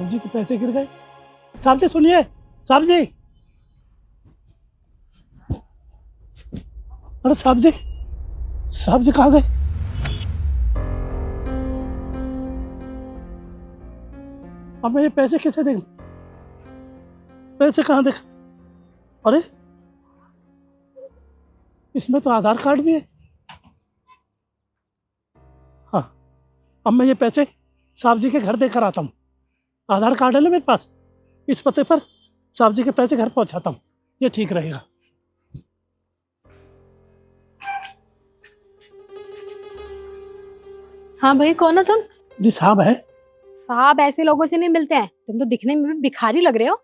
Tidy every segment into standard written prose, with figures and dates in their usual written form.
साहब जी के पैसे गिर गए। साहब जी सुनिए, साहब जी, अरे साहब जी, साहब जी कहाँ गए? अब मैं ये पैसे कैसे देखूं? पैसे कहाँ देख? अरे इसमें तो आधार कार्ड भी है। हाँ, अब मैं ये पैसे साहब जी के घर देकर आता हूँ। आधार कार्ड है ना मेरे पास, इस पते पर साहब जी के पैसे घर पहुँचाता हूँ, ये ठीक रहेगा। हाँ भाई, कौन हो तुम? जी साहब है। साहब ऐसे लोगों से नहीं मिलते हैं, तुम तो दिखने में भी भिखारी लग रहे हो।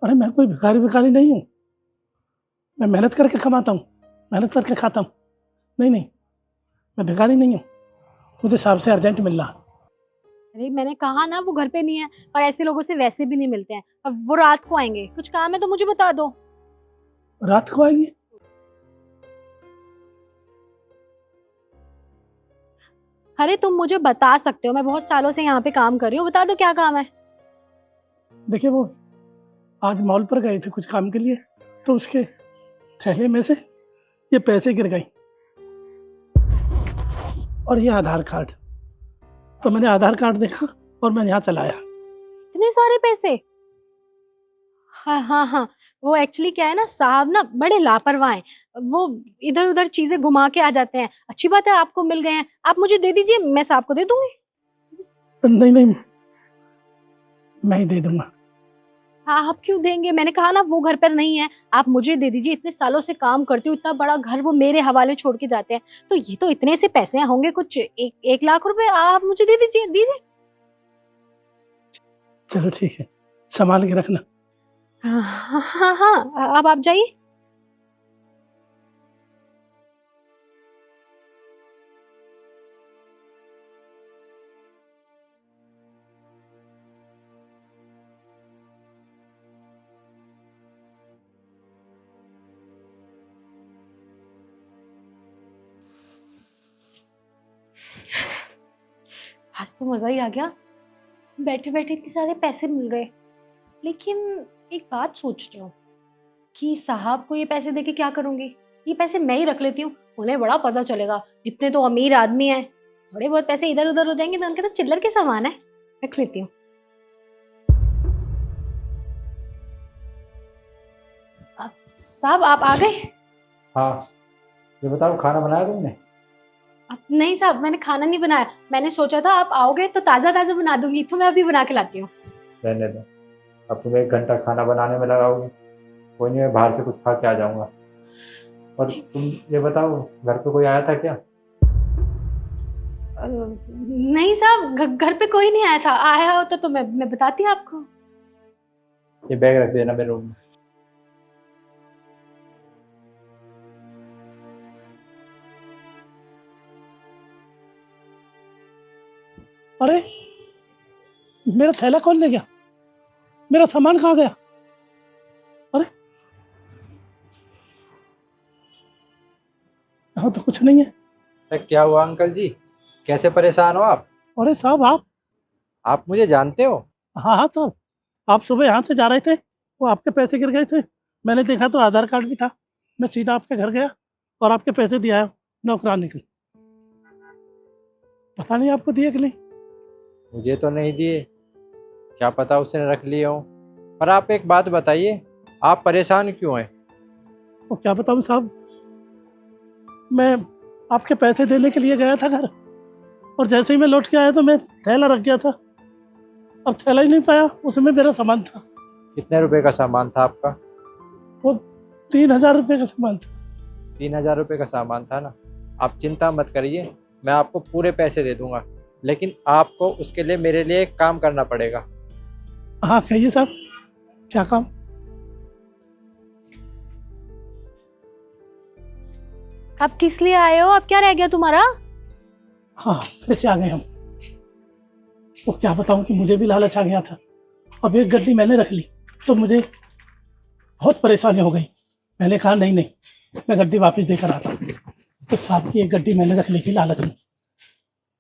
अरे मैं कोई भिखारी विखारी नहीं हूँ, मैं मेहनत करके कमाता हूँ, मेहनत करके खाता हूँ। नहीं नहीं, मैं भिखारी नहीं हूँ, मुझे साहब से अर्जेंट मिल रहा। अरे मैंने कहा ना वो घर पे नहीं है, और ऐसे लोगों से वैसे भी नहीं मिलते हैं। अब वो रात को आएंगे, कुछ काम है तो मुझे बता दो। रात को आएंगे? अरे तुम मुझे बता सकते हो, मैं बहुत सालों से यहाँ पे काम कर रही हूँ, बता दो क्या काम है। देखिए वो आज मॉल पर गए थे कुछ काम के लिए, तो उसके थैले में से ये पैसे गिर गए और ये आधार कार्ड। तो मैंने आधार कार्ड देखा और मैं यहाँ चलाया। इतने सारे पैसे? हाँ हाँ हाँ, वो एक्चुअली क्या है ना, साहब ना बड़े लापरवाह हैं। वो इधर उधर चीजें घुमा के आ जाते हैं। अच्छी बात है आपको मिल गए हैं, आप मुझे दे दीजिए, मैं साहब को दे दूंगी। नहीं नहीं, मैं ही दे दूंगा। हाँ, आप क्यों देंगे? मैंने कहा ना वो घर पर नहीं है, आप मुझे दे दीजिए। इतने सालों से काम करती हूँ, इतना बड़ा घर वो मेरे हवाले छोड़ के जाते हैं, तो ये तो इतने से पैसे होंगे, कुछ 1 लाख रुपए। आप मुझे दे दीजिए, दीजिए। चलो ठीक है, संभाल के रखना। हाँ हाँ हाँ हाँ, अब आप जाइए। आज तो मजा ही आ गया, बैठे बैठे इतने सारे पैसे मिल गए। लेकिन एक बात सोच रही हूँ कि साहब को ये पैसे देके क्या करूंगी। ये पैसे मैं ही रख लेती हूँ, उन्हें बड़ा पता चलेगा, इतने तो अमीर आदमी हैं। थोड़े बहुत पैसे इधर उधर हो जाएंगे तो उनके तो चिल्लर के सामान है, रख लेती हूँ। साहब आप आ गए? हाँ, ये बताओ खाना बनाया तुमने? नहीं साहब, मैंने खाना नहीं बनाया। मैंने सोचा था आप आओगे तो ताज़ा ताज़ा बना दूंगी, तो मैं अभी बना के लाती हूँ। रहने दो, अब तुम 1 घंटा खाना बनाने में लगाओगे। कोई नहीं, मैं बाहर से कुछ खा के आ जाऊंगा। और तुम ये बताओ, घर पे कोई आया था क्या? नहीं साहब, घर पे कोई नहीं आया था। आया होता तो मैं बताती आपको। ये बैग रख देना मेरे रूम में। अरे मेरा थैला कौन ले गया? मेरा सामान कहाँ गया? अरे यहाँ तो कुछ नहीं है। अरे क्या हुआ अंकल जी, कैसे परेशान हो आप? अरे साहब आप मुझे जानते हो? हाँ हाँ साहब, आप सुबह यहाँ से जा रहे थे, वो आपके पैसे गिर गए थे। मैंने देखा तो आधार कार्ड भी था, मैं सीधा आपके घर गया और आपके पैसे दिया नौकरानी को। पता नहीं आपको दिए कि नहीं। मुझे तो नहीं दिए, क्या पता उसने रख लिए हो। पर आप एक बात बताइए, आप परेशान क्यों हैं? वो क्या बताऊँ साहब, मैं आपके पैसे देने के लिए गया था घर, और जैसे ही मैं लौट के आया तो मैं थैला रख गया था। अब थैला ही नहीं पाया, उसमें मेरा सामान था। कितने रुपए का सामान था आपका? वो 3,000 रुपये का सामान था। 3,000 रुपये का सामान था ना। आप चिंता मत करिए, मैं आपको पूरे पैसे दे दूंगा, लेकिन आपको उसके लिए मेरे लिए एक काम करना पड़ेगा। हाँ कहिए साहब, क्या काम? आप किस लिए आए हो? अब क्या रह गया तुम्हारा? हाँ फिर से आ गए हम। वो क्या बताऊं कि मुझे भी लालच आ गया था। अब एक गड्डी मैंने रख ली तो मुझे बहुत परेशानी हो गई। मैंने कहा नहीं नहीं, मैं गड्डी वापस देकर आता हूँ। तो साहब की एक गड्डी मैंने रख ली थी लालच में,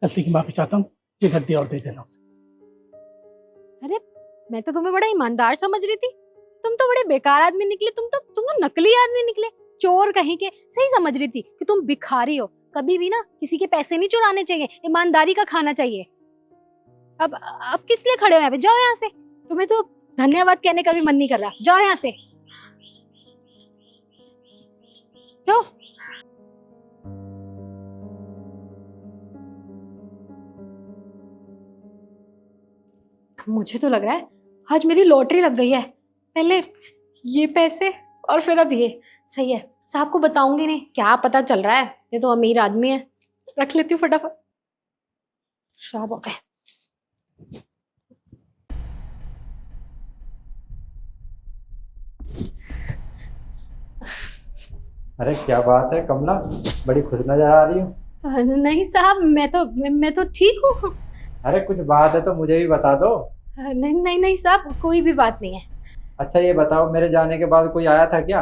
गलती की माफी चाहता हूँ। ये गड्डी और दे देना उसे। अरे मैं तो तुम्हें बड़ा ईमानदार समझ रही थी। तुम तो बड़े बेकार आदमी निकले, तुम तो नकली आदमी निकले, चोर कहीं के। सही समझ रही थी कि तुम भिखारी हो। कभी भी ना किसी के पैसे नहीं चुराने चाहिए, ईमानदारी का खाना चाहिए। अब किस लिए खड़े हो यहाँ पे? जाओ यहाँ से। तुम्हें तो धन्यवाद कहने का भी मन नहीं कर रहा। जाओ यहाँ से, जाओ। मुझे तो लग रहा है आज मेरी लॉटरी लग गई है। पहले ये पैसे और फिर अब ये। सही है, साहब को बताऊंगी नहीं, क्या पता चल रहा है, ये तो अमीर आदमी है। रख लेती हूँ फटाफट। शाबाश हो गए। अरे क्या बात है कमला, बड़ी खुश नजर आ रही हो। नहीं साहब, मैं तो ठीक हूँ। अरे कुछ बात है तो मुझे भी बता दो। नहीं नहीं नहीं साहब, कोई भी बात नहीं है। अच्छा ये बताओ, मेरे जाने के बाद कोई आया था क्या?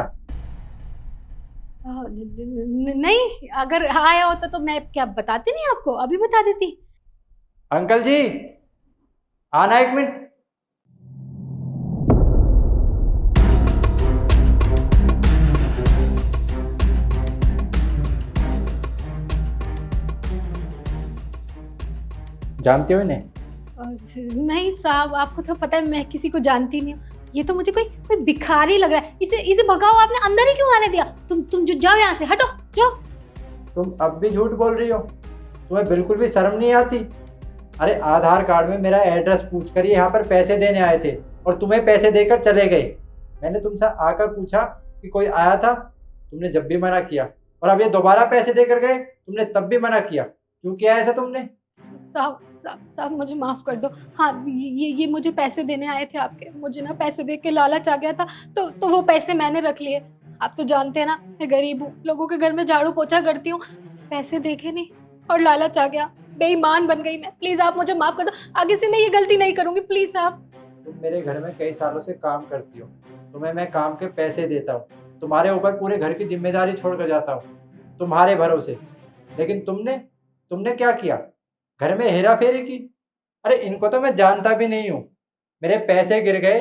नहीं, अगर आया होता तो मैं क्या बताती नहीं आपको, अभी बता देती। अंकल जी आना एक मिनट। जानते हो इन्हें? नहीं साहब, आपको तो पता है मैं किसी को जानती नहीं हूँ। ये तो मुझे कोई भिखारी लग रहा है। इसे भगाओ, आपने अंदर ही क्यों आने दिया? तुम जो जाओ यहाँ से, हटो जाओ। तुम अब भी झूठ बोल रही हो, तुम्हें बिल्कुल भी शर्म नहीं आती? अरे आधार कार्ड में मेरा एड्रेस पूछ कर यहाँ पर पैसे देने आए थे और तुम्हें पैसे देकर चले गए। मैंने तुमसे आकर पूछा कि कोई आया था, तुमने जब भी मना किया, और अब ये दोबारा पैसे देकर गए, तुमने तब भी मना किया। क्यों किया ऐसा तुमने? साहब मुझे माफ कर दो। हाँ, ये मुझे पैसे देने आए थे आपके। मुझे ना पैसे देख के लालच आ गया था, तो वो पैसे मैंने रख लिए। आप तो जानते हैं ना, मैं गरीब हूँ, लोगों के घर में झाड़ू पोछा करती हूँ। पैसे देखे नहीं और लालच आ गया, बेईमान बन गई मैं। प्लीज आप मुझे माफ कर दो, आगे से मैं ये गलती नहीं करूंगी, प्लीज साहब। तुम मेरे घर में कई सालों से काम करती हो, तुम्हें मैं काम के पैसे देता हूँ, तुम्हारे ऊपर पूरे घर की जिम्मेदारी छोड़कर जाता हूँ तुम्हारे भरोसे। लेकिन तुमने क्या किया? घर में हेरा फेरी की। अरे इनको तो मैं जानता भी नहीं हूँ, मेरे पैसे गिर गए,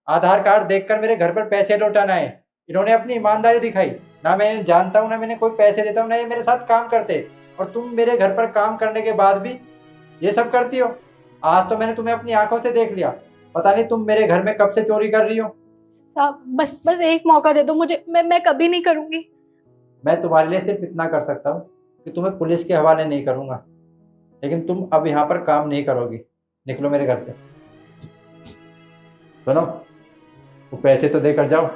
आधार कार्ड देखकर मेरे घर पर पैसे लौटाना है। इन्होंने अपनी ईमानदारी दिखाई। ना मैं इन्हें जानता हूँ, ना मैंने कोई पैसे देता हूँ, ना ये मेरे साथ काम करते, और तुम मेरे घर पर काम करने के बाद भी ये सब करती हो। आज तो मैंने तुम्हें अपनी आंखों से देख लिया। पता नहीं तुम मेरे घर में कब से चोरी कर रही हो। साहब बस एक मौका दे दो मुझे, मैं कभी नहीं करूंगी। मैं तुम्हारे लिए सिर्फ इतना कर सकता हूँ कि तुम्हें पुलिस के हवाले नहीं करूँगा, लेकिन तुम अब यहाँ पर काम नहीं करोगी। निकलो मेरे घर से। सुनो, वो पैसे तो देकर जाओ।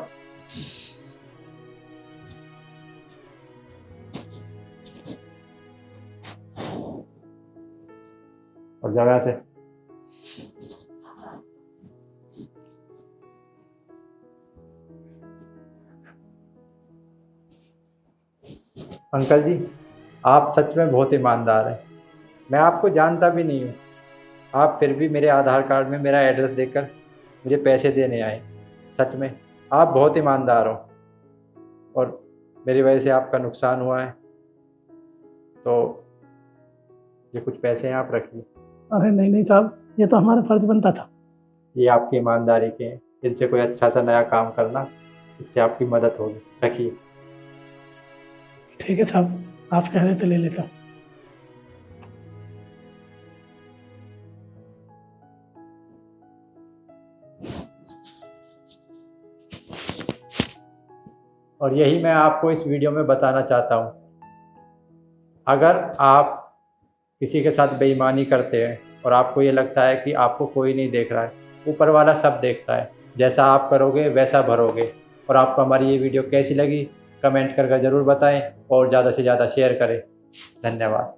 और जाओ यहाँ से। अंकल जी, आप सच में बहुत ईमानदार हैं। मैं आपको जानता भी नहीं हूँ, आप फिर भी मेरे आधार कार्ड में मेरा एड्रेस देकर मुझे पैसे देने आए। सच में आप बहुत ईमानदार हो, और मेरी वजह से आपका नुकसान हुआ है, तो ये कुछ पैसे हैं, आप रखिए। अरे नहीं नहीं साहब, ये तो हमारा फर्ज बनता था। ये आपकी ईमानदारी के हैं, इनसे कोई अच्छा सा नया काम करना, इससे आपकी मदद होगी। रखिए। ठीक है साहब, आप कह रहे तो ले लेता हूँ। और यही मैं आपको इस वीडियो में बताना चाहता हूँ। अगर आप किसी के साथ बेईमानी करते हैं और आपको ये लगता है कि आपको कोई नहीं देख रहा है, ऊपर वाला सब देखता है। जैसा आप करोगे वैसा भरोगे। और आपको हमारी ये वीडियो कैसी लगी कमेंट करके ज़रूर बताएं, और ज़्यादा से ज़्यादा शेयर करें। धन्यवाद।